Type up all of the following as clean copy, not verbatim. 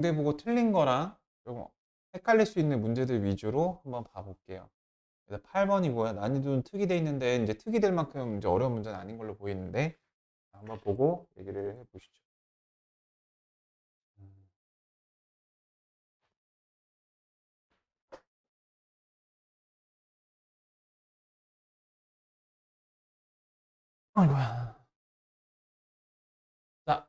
문제 보고 틀린 거랑 조금 헷갈릴 수 있는 문제들 위주로 한번 봐볼게요. 그래서 8번이고요. 난이도는 특이 돼 있는데 이제 특이 될 만큼 이제 어려운 문제는 아닌 걸로 보이는데 한번 보고 얘기를 해보시죠. 음. 아이고야. 자,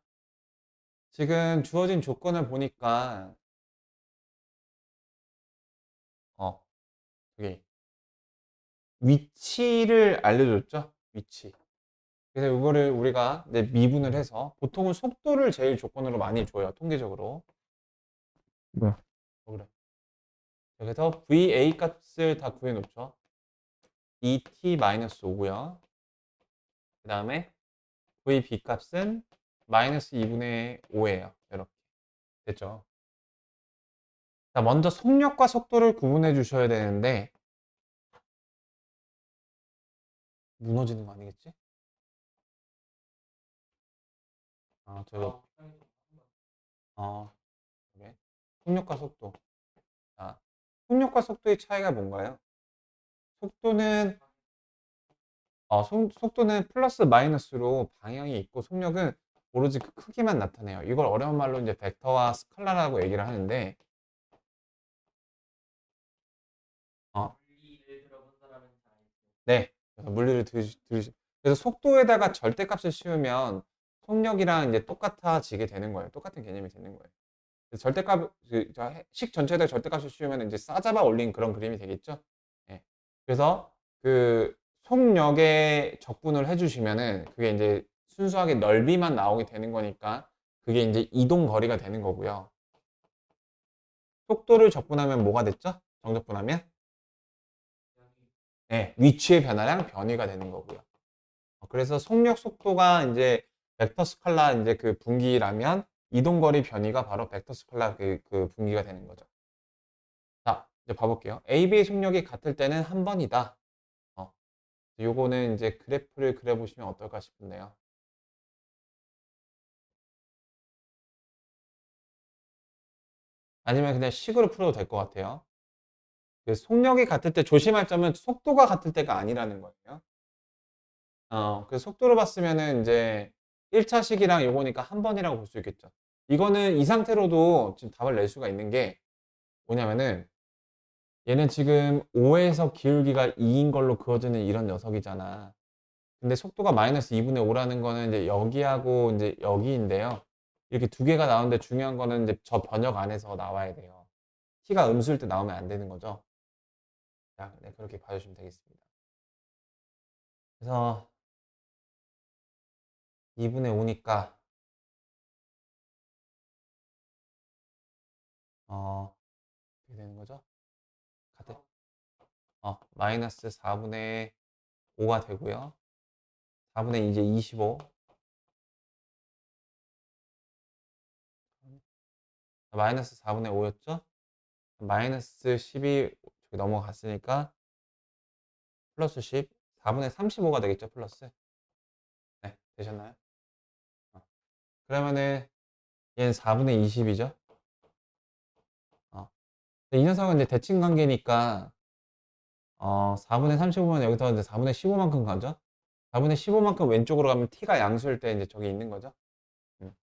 지금 주어진 조건을 보니까 여기 위치를 알려줬죠? 위치. 그래서 이거를 우리가 이제 미분을 해서 보통은 속도를 제일 조건으로 많이 줘요. 통계적으로. 뭐야? 그래. 그래서 VA 값을 다 구해놓죠. 2t-5고요. 그 다음에 VB 값은 마이너스 2분의 5예요. 이렇게. 됐죠? 자, 먼저 속력과 속도를 구분해 주셔야 되는데 무너지는 거 아니겠지? 저기 어, 그래. 속력과 속도. 자, 속력과 속도의 차이가 뭔가요? 속도는 속도는 플러스 마이너스로 방향이 있고 속력은 오로지 그 크기만 나타내요. 이걸 어려운 말로 이제 벡터와 스칼라라고 얘기를 하는데 어, 네. 그래서 물리를 그래서 속도에다가 절대값을 씌우면 속력이랑 이제 똑같아지게 되는 거예요. 똑같은 개념이 되는 거예요. 그래서 절대값 식 전체에다 절대값을 씌우면 이제 싸잡아 올린 그런 그림이 되겠죠. 예. 그래서 그 속력에 적분을 해주시면은 그게 이제 순수하게 넓이만 나오게 되는 거니까 그게 이제 이동 거리가 되는 거고요. 속도를 적분하면 뭐가 됐죠? 정적분하면 네, 위치의 변화량 변이가 되는 거고요. 그래서 속력 속도가 이제 벡터 스칼라 이제 그 분기라면 이동거리 변이가 바로 벡터 스칼라 그 분기가 되는 거죠. 자, 이제 봐볼게요. AB의 속력이 같을 때는 한 번이다. 요거는 이제 그래프를 그려보시면 어떨까 싶은데요. 아니면 그냥 식으로 풀어도 될 것 같아요. 그 속력이 같을 때 조심할 점은 속도가 같을 때가 아니라는 거예요. 그 속도로 봤으면은 이제 1차식이랑 요거니까 한 번이라고 볼 수 있겠죠. 이거는 이 상태로도 지금 답을 낼 수가 있는 게 뭐냐면은 얘는 지금 5에서 기울기가 2인 걸로 그어지는 이런 녀석이잖아. 근데 속도가 마이너스 2분의 5라는 거는 이제 여기하고 이제 여기인데요. 이렇게 두 개가 나오는데 중요한 거는 이제 저 번역 안에서 나와야 돼요. t가 음수일 때 나오면 안 되는 거죠. 자, 네, 그렇게 봐주시면 되겠습니다. 그래서 2분의 5니까 어떻게 되는 거죠? 같은 마이너스 4분의 5가 되고요. 4분의 이제 25 마이너스 4분의 5였죠? 마이너스 10이 저기 넘어갔으니까 플러스 10 4분의 35가 되겠죠? 플러스 네, 되셨나요? 어. 그러면은 얘는 4분의 20이죠? 이 녀석은 이제 대칭 관계니까 4분의 35면 여기서 이제 4분의 15만큼 가죠? 4분의 15만큼 왼쪽으로 가면 t가 양수일 때 이제 저기 있는 거죠?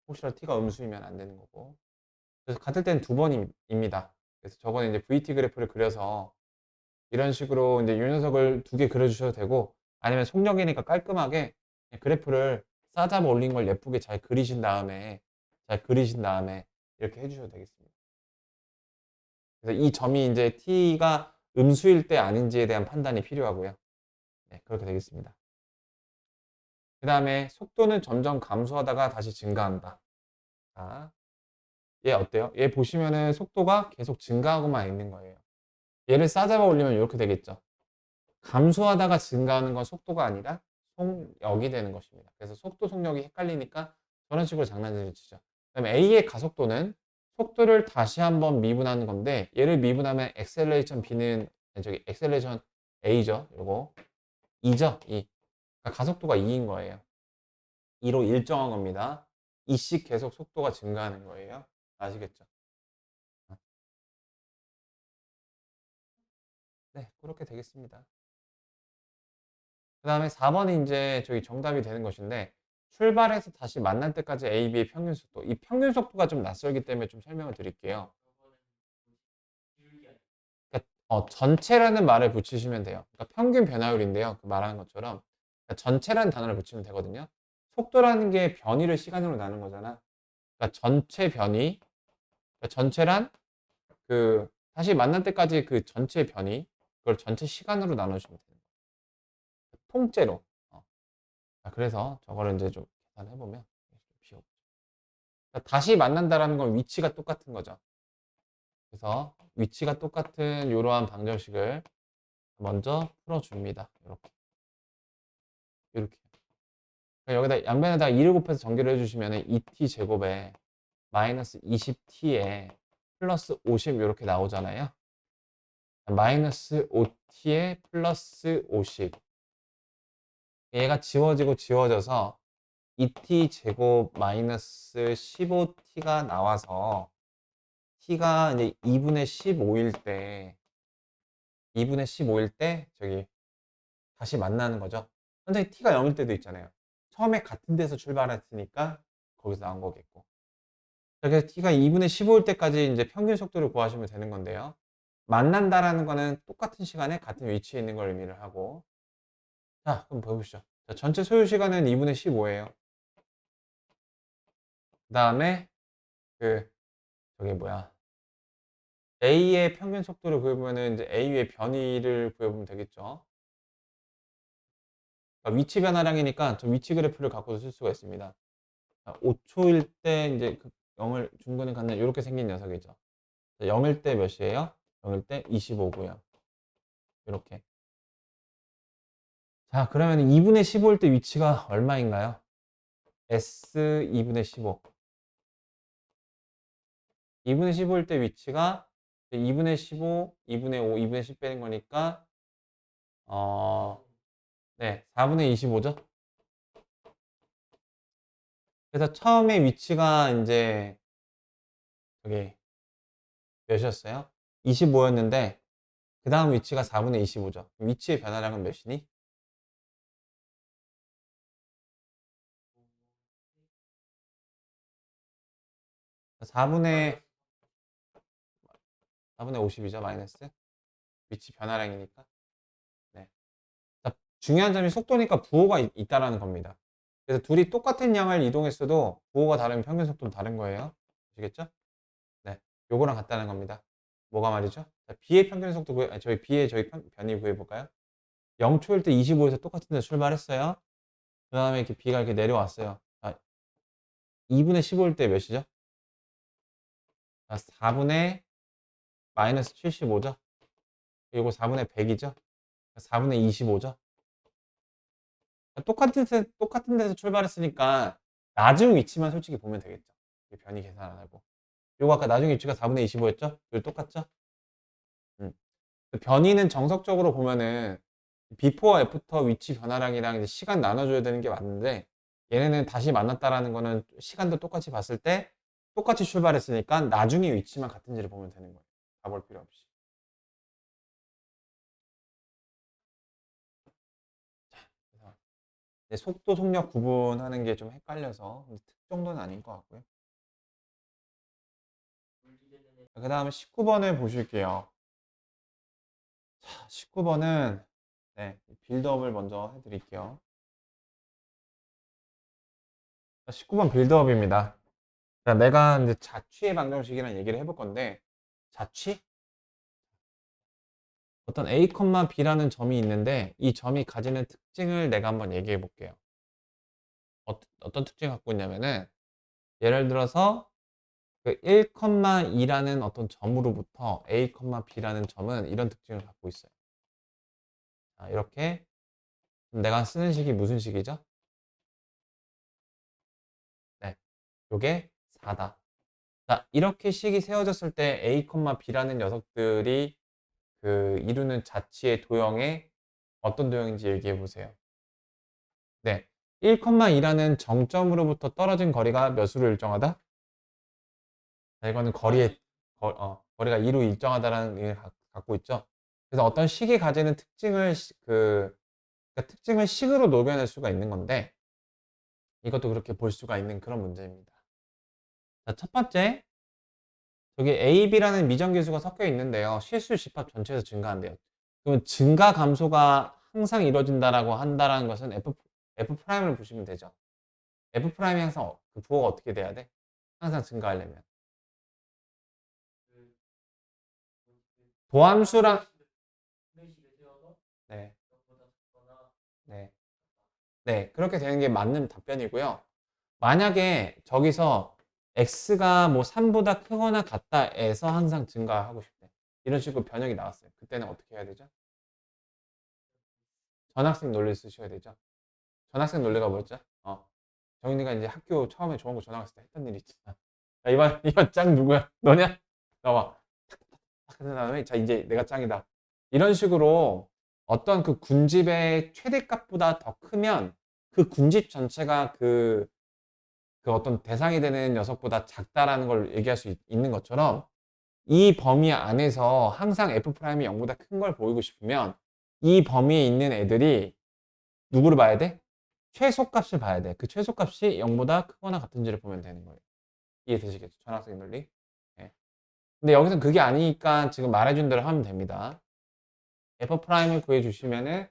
혹시라도 t가 음수이면 안 되는 거고. 그래서 같을 때는 두 번입니다. 그래서 저거는 이제 VT 그래프를 그려서 이런 식으로 이제 이 녀석을 두 개 그려주셔도 되고 아니면 속력이니까 깔끔하게 그래프를 싸잡아 올린 걸 예쁘게 잘 그리신 다음에 이렇게 해주셔도 되겠습니다. 그래서 이 점이 이제 t가 음수일 때 아닌지에 대한 판단이 필요하고요. 네, 그렇게 되겠습니다. 그 다음에 속도는 점점 감소하다가 다시 증가한다. 자, 얘 어때요? 얘 보시면은 속도가 계속 증가하고만 있는 거예요. 얘를 싸잡아 올리면 이렇게 되겠죠. 감소하다가 증가하는 건 속도가 아니라 속력이 되는 것입니다. 그래서 속도, 속력이 헷갈리니까 저런 식으로 장난을 치죠. 그다음에 A의 가속도는 속도를 다시 한번 미분하는 건데 얘를 미분하면 엑셀레이션 B는 저기 엑셀레이션 A죠. 요거 2죠. 2. 그러니까 가속도가 2인 거예요. 2로 일정한 겁니다. 2씩 계속 속도가 증가하는 거예요. 아시겠죠? 네, 그렇게 되겠습니다. 그 다음에 4번이 이제 저기 정답이 되는 것인데, 출발해서 다시 만날 때까지 A, B의 평균 속도. 이 평균 속도가 좀 낯설기 때문에 좀 설명을 드릴게요. 그러니까 전체라는 말을 붙이시면 돼요. 그러니까 평균 변화율인데요. 그 말하는 것처럼 그러니까 전체라는 단어를 붙이면 되거든요. 속도라는 게 변이를 시간으로 나눈 거잖아. 그러니까 전체 변이, 그러니까 전체란 그 다시 만날 때까지 그 전체 변이, 그걸 전체 시간으로 나누시면 돼요. 통째로. 그래서 저거를 이제 좀 계산해 보면 그러니까 다시 만난다라는 건 위치가 똑같은 거죠. 그래서 위치가 똑같은 이러한 방정식을 먼저 풀어줍니다. 이렇게. 이렇게. 여기다 양변에다가 2를 곱해서 전개를 해주시면 2t 제곱에 마이너스 20t에 플러스 50 이렇게 나오잖아요. 마이너스 5t에 플러스 50. 얘가 지워지고 지워져서 2t 제곱 마이너스 15t가 나와서 t가 이제 2분의 15일 때 2분의 15일 때 저기 다시 만나는 거죠. 선생님 t가 0일 때도 있잖아요. 처음에 같은 데서 출발했으니까 거기서 나온 거겠고. 그래서 t가 2분의 15일 때까지 이제 평균 속도를 구하시면 되는 건데요. 만난다라는 거는 똑같은 시간에 같은 위치에 있는 걸 의미를 하고. 자, 그럼 보시죠. 자, 전체 소요 시간은 2분의 15예요. 그 다음에 그 저게 뭐야? A의 평균 속도를 구해보면은 이제 A의 변이를 구해보면 되겠죠. 그러니까 위치 변화량이니까 저 위치 그래프를 갖고도 쓸 수가 있습니다. 5초일 때 이제 그 0을 중근을 갖는 이렇게 생긴 녀석이죠. 0일 때 몇이에요? 0일 때 25고요. 이렇게. 자, 그러면 2분의 15일 때 위치가 얼마인가요? S 2분의 15. 2분의 15일 때 위치가 2분의 15, 2분의 5, 2분의 10 빼는 거니까 네, 4분의 25죠. 그래서 처음에 위치가 이제 저기 몇이었어요? 25였는데 그 다음 위치가 4분의 25죠. 위치의 변화량은 몇이니? 4분의 50이죠. 마이너스 위치 변화량이니까. 네. 자, 중요한 점이 속도니까 부호가 있다라는 겁니다. 그래서 둘이 똑같은 양을 이동했어도 부호가 다르면 평균 속도는 다른 거예요. 아시겠죠? 네. 요거랑 같다는 겁니다. 뭐가 말이죠? 자, B의 평균 속도 저희 B의 변이 구해 볼까요? 0초일 때 25에서 똑같은 데 출발했어요. 그 다음에 이렇게 B가 이렇게 내려왔어요. 2분의 15일 때 몇이죠? 4분의 마이너스 75죠? 그리고 4분의 100이죠? 4분의 25죠? 똑같은 데서 출발했으니까 나중 위치만 솔직히 보면 되겠죠. 변이 계산 안 하고. 요거 아까 나중 위치가 4분의 25였죠? 이거 똑같죠? 변이는 정석적으로 보면은 비포와 애프터 위치 변화량이랑 이제 시간 나눠줘야 되는 게 맞는데 얘네는 다시 만났다라는 거는 시간도 똑같이 봤을 때 똑같이 출발했으니까 나중에 위치만 같은지를 보면 되는 거예요. 다 볼 필요 없이. 그래서 속도, 속력 구분하는 게 좀 헷갈려서 특 정도는 아닌 것 같고요. 그 다음에 19번을 보실게요. 자, 19번은 네, 빌드업을 먼저 해드릴게요. 19번 빌드업입니다. 자, 내가 이제 자취의 방정식이라는 얘기를 해볼 건데, 자취? 어떤 A, B라는 점이 있는데, 이 점이 가지는 특징을 내가 한번 얘기해 볼게요. 어떤 특징을 갖고 있냐면은, 예를 들어서 그 1,2라는 어떤 점으로부터 A, B라는 점은 이런 특징을 갖고 있어요. 자, 이렇게 내가 쓰는 식이 무슨 식이죠? 네, 요게 4다. 자, 이렇게 식이 세워졌을 때 A, B라는 녀석들이 그 이루는 자치의 도형의 어떤 도형인지 얘기해 보세요. 네. 1,2라는 정점으로부터 떨어진 거리가 몇으로 일정하다? 자, 이거는 거리가 2로 일정하다라는 의미를 갖고 있죠. 그래서 어떤 식이 가지는 특징을 그러니까 특징을 식으로 녹여낼 수가 있는 건데 이것도 그렇게 볼 수가 있는 그런 문제입니다. 자, 첫 번째, 저기 A, B라는 미정계수가 섞여 있는데요. 실수 집합 전체에서 증가한대요. 그러면 증가 감소가 항상 이루어진다라고 한다라는 것은 F'을 보시면 되죠. F'이 항상 그 부호가 어떻게 돼야 돼? 항상 증가하려면. 도함수랑 네, 네, 네, 그렇게 되는 게 맞는 답변이고요. 만약에 저기서 x가 뭐 3보다 크거나 같다 해서 항상 증가하고 싶대. 이런 식으로 변형이 나왔어요. 그때는 어떻게 해야 되죠? 전학생 논리를 쓰셔야 되죠. 전학생 논리가 뭐였죠? 정인이가 이제 학교 처음에 좋은 거 전학 갔을 때 했던 일이 있잖아. 야, 이번 짱 누구야? 너냐? 나와. 그 다음에 자 이제 내가 짱이다. 이런 식으로 어떤 그 군집의 최대값보다 더 크면 그 군집 전체가 그 어떤 대상이 되는 녀석보다 작다라는 걸 얘기할 수 있는 것처럼 이 범위 안에서 항상 F'이 0보다 큰 걸 보이고 싶으면 이 범위에 있는 애들이 누구를 봐야 돼? 최소값을 봐야 돼. 그 최소값이 0보다 크거나 같은지를 보면 되는 거예요. 이해되시겠죠? 전학생 논리? 네. 근데 여기서 그게 아니니까 지금 말해준 대로 하면 됩니다. F'을 구해주시면은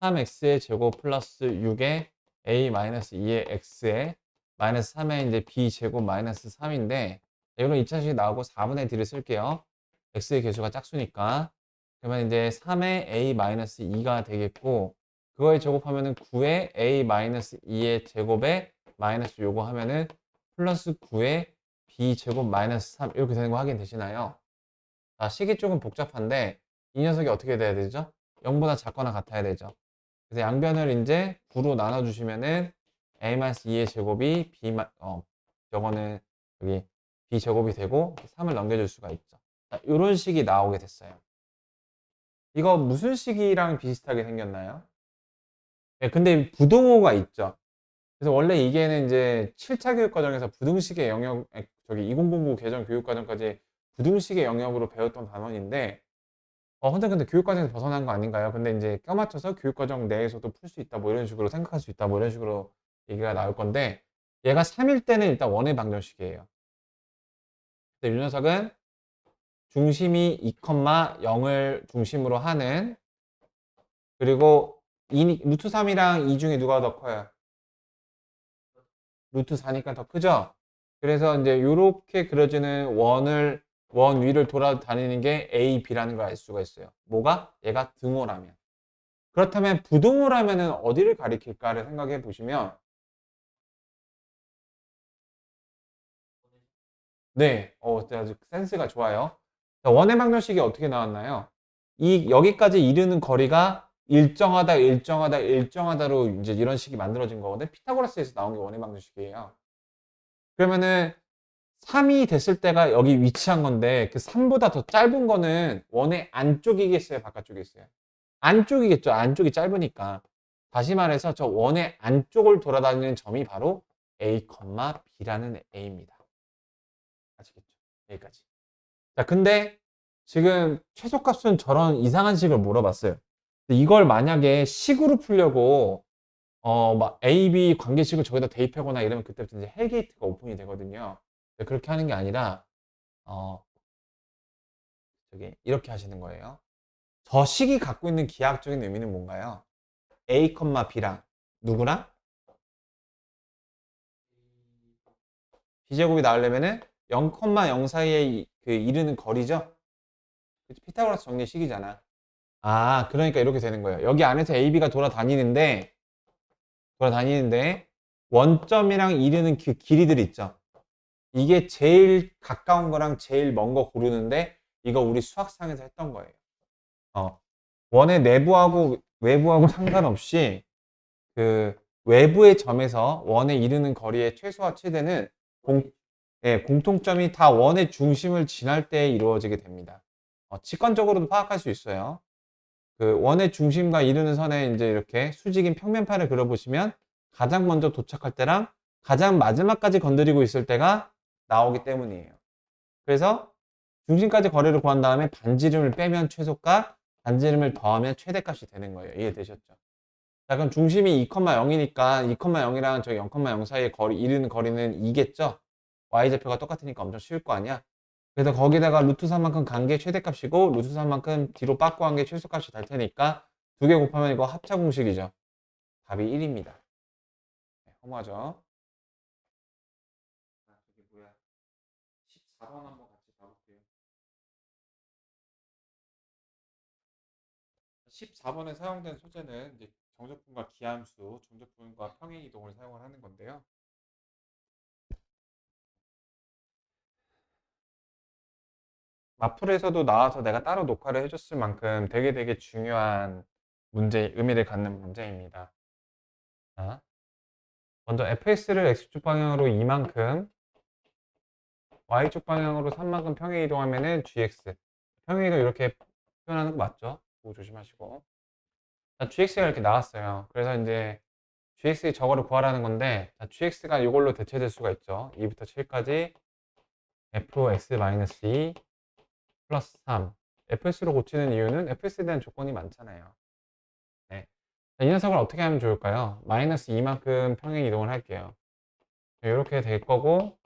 3x의 제곱 플러스 6의 a-2의 x에 마이너스 3의 이제 b제곱 마이너스 3인데 이거는 2차식이 나오고 4분의 d를 쓸게요. x의 개수가 짝수니까. 그러면 이제 3의 a-2가 되겠고 그거에 제곱하면은 9의 a-2의 제곱에 마이너스 요거 하면은 플러스 9의 b제곱 마이너스 3 이렇게 되는 거 확인되시나요? 자, 식이 조금 복잡한데 이 녀석이 어떻게 돼야 되죠? 0보다 작거나 같아야 되죠. 그래서 양변을 이제 9로 나눠주시면은 a-2의 제곱이 저거는 여기 b 제곱이 되고 3을 넘겨줄 수가 있죠. 자, 이런 식이 나오게 됐어요. 이거 무슨 식이랑 비슷하게 생겼나요? 네, 근데 부등호가 있죠. 그래서 원래 이게는 이제 7차 교육과정에서 부등식의 영역, 저기 2009 개정 교육과정까지 부등식의 영역으로 배웠던 단원인데 근데 교육과정에서 벗어난 거 아닌가요? 근데 이제 껴맞춰서 교육과정 내에서도 풀 수 있다, 뭐 이런 식으로 생각할 수 있다, 뭐 이런 식으로 얘기가 나올 건데, 얘가 3일 때는 일단 원의 방정식이에요. 근데 이 녀석은 중심이 2,0을 중심으로 하는, 그리고 루트 3이랑 2 중에 누가 더 커요? 루트 4니까 더 크죠? 그래서 이제 이렇게 그려지는 원 위를 돌아다니는 게 A, B라는 걸 알 수가 있어요. 뭐가? 얘가 등호라면. 그렇다면 부등호라면은 어디를 가리킬까를 생각해 보시면 네, 아주 센스가 좋아요. 자, 원의 방정식이 어떻게 나왔나요? 여기까지 이르는 거리가 일정하다로 이제 이런 식이 만들어진 거거든. 피타고라스에서 나온 게 원의 방정식이에요. 그러면은 3이 됐을 때가 여기 위치한 건데 그 3보다 더 짧은 거는 원의 안쪽이겠어요, 바깥쪽이겠어요? 안쪽이겠죠. 안쪽이 짧으니까. 다시 말해서 저 원의 안쪽을 돌아다니는 점이 바로 A, B라는 A입니다. 아시겠죠? 여기까지. 자, 근데 지금 최소값은 저런 이상한 식을 물어봤어요. 이걸 만약에 식으로 풀려고 막 A, B 관계식을 저기다 대입하거나 이러면 그때부터 이제 헬게이트가 오픈이 되거든요. 그렇게 하는 게 아니라 어, 저기 이렇게 하시는 거예요. 저 식이 갖고 있는 기하학적인 의미는 뭔가요? A, B랑 누구랑? B제곱이 나오려면은 0,0 사이에 그 이르는 거리죠? 피타고라스 정리식이잖아. 아, 그러니까 이렇게 되는 거예요. 여기 안에서 AB가 돌아다니는데 원점이랑 이르는 그 길이들 있죠? 이게 제일 가까운 거랑 제일 먼 거 고르는데 이거 우리 수학상에서 했던 거예요. 원의 내부하고 외부하고 상관없이 그 외부의 점에서 원에 이르는 거리의 최소와 최대는 공통점이 다 원의 중심을 지날 때 이루어지게 됩니다. 직관적으로도 파악할 수 있어요. 그 원의 중심과 이루는 선에 이제 이렇게 수직인 평면판을 그려보시면 가장 먼저 도착할 때랑 가장 마지막까지 건드리고 있을 때가 나오기 때문이에요. 그래서 중심까지 거리를 구한 다음에 반지름을 빼면 최소값, 반지름을 더하면 최대값이 되는 거예요. 이해되셨죠? 자, 그럼 중심이 2,0이니까 2,0이랑 저 0,0 사이의 거리, 이르는 거리는 2겠죠? y좌표가 똑같으니까 엄청 쉬울 거 아니야? 그래서 거기다가 루트 3만큼 간 게 최대값이고 루트 3만큼 뒤로 빠꾸 한 게 최소값이 될 테니까 두 개 곱하면 이거 합차 공식이죠. 답이 1입니다. 네, 허무하죠? 아, 저기 뭐야. 14번 한번 같이 봐볼게요. 14번에 사용된 소재는 이제 정적분과 기함수, 정적분과 평행이동을 사용을 하는 건데요. 마플에서도 나와서 내가 따로 녹화를 해줬을 만큼 되게 중요한 문제, 의미를 갖는 문제입니다. 자, 먼저 fx를 x축 방향으로 2만큼, y축 방향으로 3만큼 평행 이동하면은 gx. 평행 이동 이렇게 표현하는 거 맞죠? 그거 조심하시고. 자, gx가 이렇게 나왔어요. 그래서 이제 gx의 저거를 구하라는 건데, 자, gx가 이걸로 대체될 수가 있죠. 2부터 7까지 fx-2 플러스 3. fs로 고치는 이유는 fs에 대한 조건이 많잖아요. 네. 자, 이 녀석을 어떻게 하면 좋을까요? 마이너스 2만큼 평행 이동을 할게요. 이렇게 될 거고,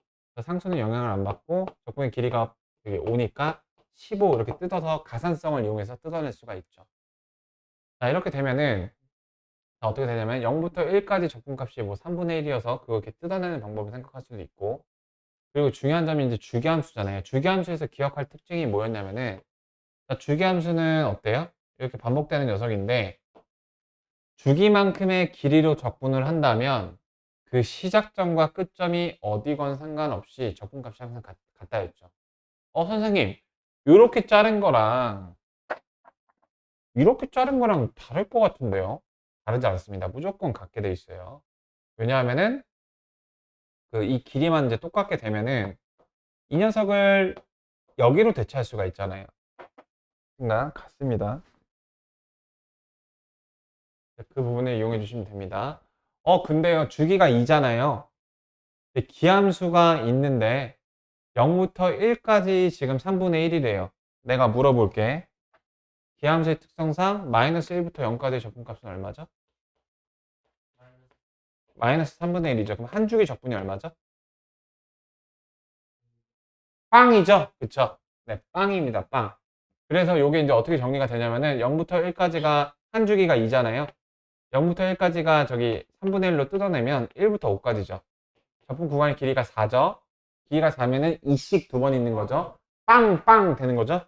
상수는 영향을 안 받고 적분의 길이가 5니까 15 이렇게 뜯어서 가산성을 이용해서 뜯어낼 수가 있죠. 자, 이렇게 되면은 자, 어떻게 되냐면 0부터 1까지 적분값이 뭐 3분의 1이어서 그거 이렇게 뜯어내는 방법을 생각할 수도 있고, 그리고 중요한 점이 이제 주기함수잖아요. 주기함수에서 기억할 특징이 뭐였냐면은, 자, 주기함수는 어때요? 이렇게 반복되는 녀석인데 주기만큼의 길이로 적분을 한다면 그 시작점과 끝점이 어디건 상관없이 적분값이 항상 같다였죠. 선생님, 이렇게 자른 거랑 이렇게 자른 거랑 다를 것 같은데요? 다르지 않습니다. 무조건 같게 돼 있어요. 왜냐하면은 그 이 길이만 이제 똑같게 되면은 이 녀석을 여기로 대체할 수가 있잖아요. 나 같습니다. 그 부분을 이용해 주시면 됩니다. 근데요, 주기가 2잖아요. 기함수가 있는데 0부터 1까지 지금 3분의 1이래요. 내가 물어볼게. 기함수의 특성상 마이너스 1부터 0까지의 적분값은 얼마죠? 마이너스 3분의 1이죠. 그럼 한 주기 적분이 얼마죠? 빵이죠? 그쵸? 네, 빵입니다. 빵. 그래서 이게 이제 어떻게 정리가 되냐면은 0부터 1까지가 한 주기가 2잖아요. 0부터 1까지가 저기 3분의 1로 뜯어내면 1부터 5까지죠. 적분 구간의 길이가 4죠. 길이가 4면은 2씩 두 번 있는 거죠. 빵빵 되는 거죠.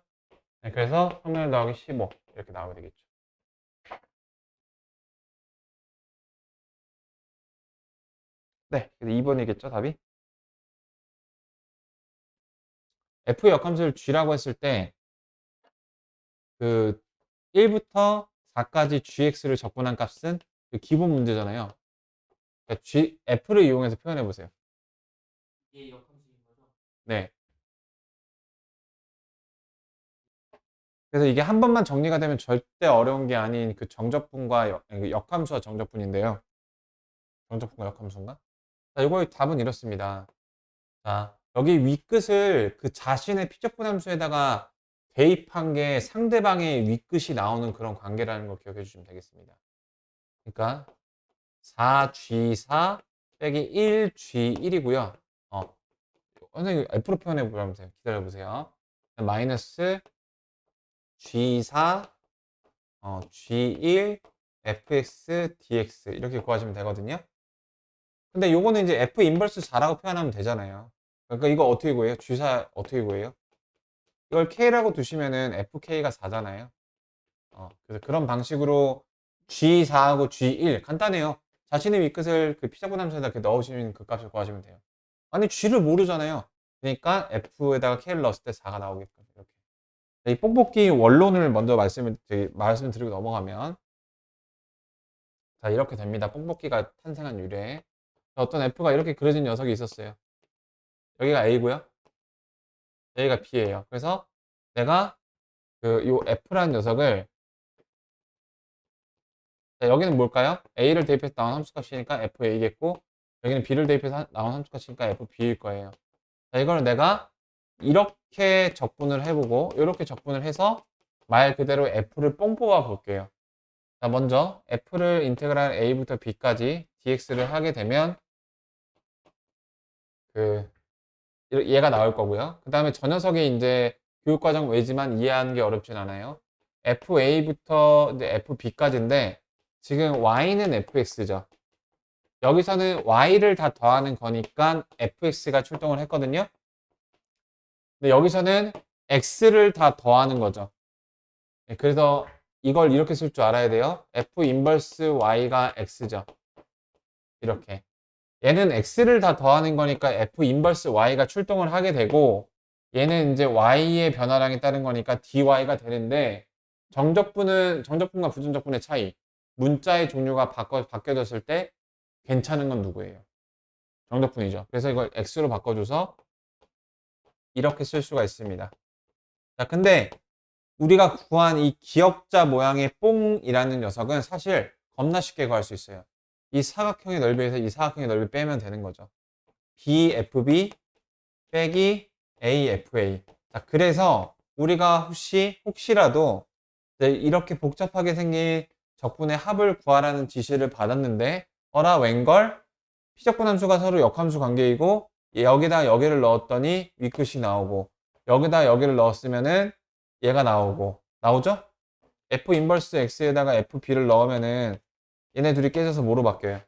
네, 그래서 3분의 1 더하기 15 이렇게 나오게 되겠죠. 네, 그래서 2번이겠죠, 답이? F 역함수를 G라고 했을 때 그 1부터 4까지 GX를 적분한 값은 그 기본 문제잖아요. 그러니까 F를 이용해서 표현해 보세요. 이게 역함수인 거죠? 네. 그래서 이게 한 번만 정리가 되면 절대 어려운 게 아닌 그 정적분과 역함수와 정적분인데요. 정적분과 역함수인가? 자, 이거의 답은 이렇습니다. 자, 여기 윗끝을 그 자신의 피적분 함수에다가 대입한 게 상대방의 윗끝이 나오는 그런 관계라는 걸 기억해 주시면 되겠습니다. 그러니까 4G4 빼기 1G1이고요. 선생님 F로 표현해 보세요. 기다려 보세요. 마이너스 G4 G1 fx dx 이렇게 구하시면 되거든요. 근데 요거는 이제 f 인버스 4라고 표현하면 되잖아요. 그러니까 이거 어떻게 구해요? G4 어떻게 구해요? 이걸 K라고 두시면은 FK가 4잖아요. 그래서 그런 방식으로 G4하고 G1 간단해요. 자신의 윗끝을 그 피자분 함수에다 이렇게 넣으시면 그 값을 구하시면 돼요. 아니 G를 모르잖아요. 그러니까 F에다가 K를 넣었을 때 4가 나오게끔 이렇게. 이 뽕뽑기 원론을 먼저 말씀드리고 넘어가면 자 이렇게 됩니다. 뽕뽑기가 탄생한 유래. 어떤 F가 이렇게 그려진 녀석이 있었어요. 여기가 A고요. 여기가 B예요. 그래서 내가 요 F라는 녀석을 자, 여기는 뭘까요? A를 대입해서 나온 함수값이니까 FA겠고 여기는 B를 대입해서 나온 함수값이니까 FB일 거예요. 자, 이걸 내가 이렇게 적분을 해보고 이렇게 적분을 해서 말 그대로 f를 뽕 뽑아 볼게요. 자, 먼저 f를 인테그랄 a부터 b까지 dx를 하게 되면 그 얘가 나올 거고요. 그 다음에 저 녀석이 이제 교육과정 외지만 이해하는 게 어렵진 않아요. fa부터 이제 fb까지인데 지금 y는 fx죠. 여기서는 y를 다 더하는 거니까 fx가 출동을 했거든요. 근데 여기서는 x를 다 더하는 거죠. 그래서 이걸 이렇게 쓸 줄 알아야 돼요. f 인버스 y가 x죠. 이렇게. 얘는 x를 다 더하는 거니까 f 인버스 y가 출동을 하게 되고 얘는 이제 y의 변화량에 따른 거니까 dy가 되는데 정적분과 부정적분의 차이. 문자의 종류가 바뀌어졌을 때 괜찮은 건 누구예요? 정적분이죠. 그래서 이걸 x로 바꿔줘서 이렇게 쓸 수가 있습니다. 자, 근데 우리가 구한 이 기역자 모양의 뽕이라는 녀석은 사실 겁나 쉽게 구할 수 있어요. 이 사각형의 넓이에서 이 사각형의 넓이 빼면 되는 거죠. BFB 빼기 AFA. 자, 그래서 우리가 혹시라도 이렇게 복잡하게 생긴 적분의 합을 구하라는 지시를 받았는데 어라 웬걸? 피적분 함수가 서로 역함수 관계이고 여기다 여기를 넣었더니 위끝이 나오고 여기다 여기를 넣었으면은 얘가 나오죠? F 인버스 X에다가 FB를 넣으면은 얘네 둘이 깨져서 뭐로 바뀌어요?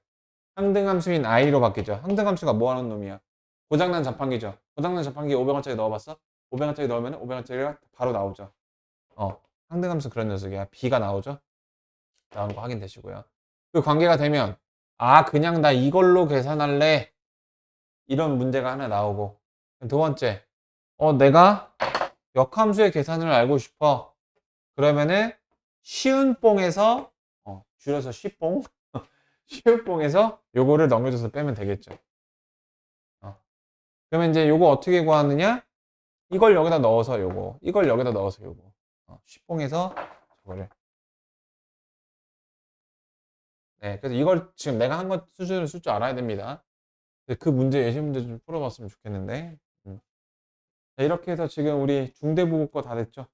항등함수인 I로 바뀌죠. 항등함수가 뭐 하는 놈이야? 고장난 자판기죠. 고장난 자판기에 500원짜리 넣어봤어? 500원짜리 넣으면 500원짜리가 바로 나오죠. 항등함수 그런 녀석이야. B가 나오죠? 나오는 거 확인되시고요. 그 관계가 되면 그냥 나 이걸로 계산할래. 이런 문제가 하나 나오고 두 번째, 내가 역함수의 계산을 알고 싶어. 그러면은 쉬운 뽕에서 줄여서 쉬뽕 쉬운 뽕에서 요거를 넘겨줘서 빼면 되겠죠. 그러면 이제 요거 어떻게 구하느냐? 이걸 여기다 넣어서 요거, 이걸 여기다 넣어서 요거. 쉬뽕에서 저거를. 네, 그래서 이걸 지금 내가 한 것 수준을 쓸 줄 알아야 됩니다. 그 문제 예시 문제 좀 풀어봤으면 좋겠는데. 자, 이렇게 해서 지금 우리 중대부고 거 다 됐죠?